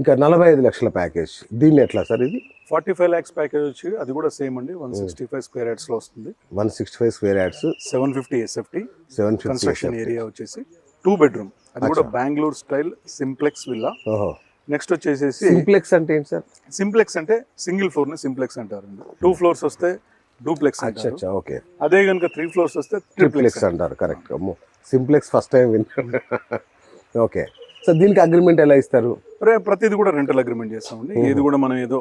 ఇంకా 45 లక్షల ప్యాకేజ్, దీన్ని ఎట్లా సార్ ఇది? 45 lakhs ప్యాకేజ్ వచ్చి అది కూడా సేమ్ అండి, 165 square yards లో వస్తుంది. 165 square yards, 750 SFT 750 construction area వచ్చేసి 2 bedroom, అది కూడా బెంగళూరు స్టైల్ సింప్లెక్స్ విల్లా. ఓహో, నెక్స్ట్ వచ్చేసేసి సింప్లెక్స్ అంటే ఏంటి సార్? సింప్లెక్స్ అంటే సింగిల్ ఫ్లోర్ ని సింప్లెక్స్ అంటారు. 2 floors వస్తే డూప్లెక్స్ అంటారు. ఓకే, అదే కనుక 3 floors వస్తే ట్రిప్లెక్స్ అంటారు. కరెక్ట్. సింప్లెక్స్ ఫస్ట్ టైం విన్నాను. ఓకే సార్, దీనికి అగ్రిమెంట్ ఎలా ఇస్తారు? ప్రతిది కూడా రెంటల్ అగ్రిమెంట్ చేస్తామండి. ఏది కూడా మనం ఏదో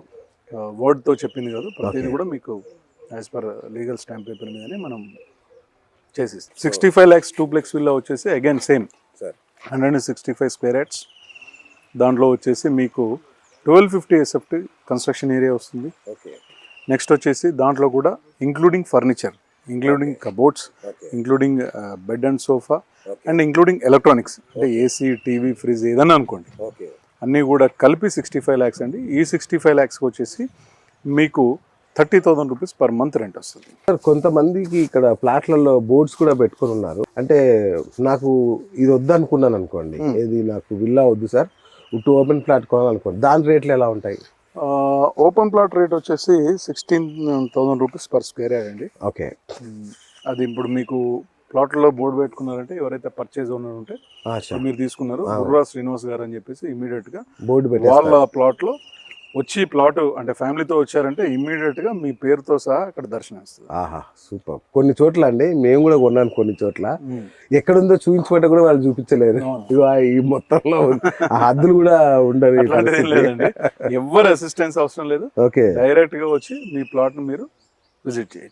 వర్డ్ తో చెప్పింది కాదు, ప్రతిది కూడా మీకు as per legal stamp paper మీదనే మనం చేసేస్తాం. 65 lakhs డూప్లెక్స్ విల్లా వచ్చేసి అగైన్ సేమ్ 165 square yards. దాంట్లో వచ్చేసి మీకు 1250 SFT కన్స్ట్రక్షన్ ఏరియా వస్తుంది. ఓకే, నెక్స్ట్ వచ్చేసి దాంట్లో కూడా including furniture, including cupboards, including bed and sofa and including electronics, అంటే ఏసీ, టీవీ, ఫ్రిడ్జ్ ఏదన్నా అనుకోండి, ఓకే, అన్నీ కూడా కలిపి 65 lakhs అండి. ఈ 65 lakhsకి వచ్చేసి మీకు 30,000 rupees per month రెంట్ వస్తుంది. సార్ కొంతమందికి ఇక్కడ ప్లాట్లలో బోర్డ్స్ కూడా పెట్టుకొని ఉన్నారు. అంటే నాకు ఇది వద్దు అనుకున్నాను అనుకోండి, ఇది నాకు విల్లా వద్దు సార్, ఓపెన్ ప్లాట్ కొనాలనుకోండి, దాని రేట్లు ఎలా ఉంటాయి? ఓపెన్ ప్లాట్ రేట్ వచ్చేసి 16,000 rupees per square yard అండి. ఓకే, అది ఇప్పుడు మీకు ప్లాట్లో బోర్డు పెట్టుకున్నారంటే ఎవరైతే పర్చేజ్ ఓనర్ ఉంటే మీరు తీసుకున్నారు బుర్రా శ్రీనివాస్ గారు అని చెప్పేసి ఇమీడియట్ గా బోర్డు వాళ్ళ ప్లాట్ లో వచ్చి ప్లాట్ అంటే ఫ్యామిలీతో వచ్చారంటే ఇమ్మీడియట్ గా మీ పేరుతో సహా అక్కడ దర్శనం ఇస్తుంది. ఆహా, సూపర్. కొన్ని చోట్ల అండి మేము కూడా కొన్నాను, కొన్ని చోట్ల ఎక్కడుందో చూపించమంటే కూడా వాళ్ళు చూపించలేరు. ఈ మొత్తంలో హద్దులు కూడా ఉండదు, లేదండి, ఎవరు అసిస్టెన్స్ అవసరం లేదు. ఓకే, డైరెక్ట్ గా వచ్చి మీ ప్లాట్ ను మీరు విజిట్ చేయొచ్చు.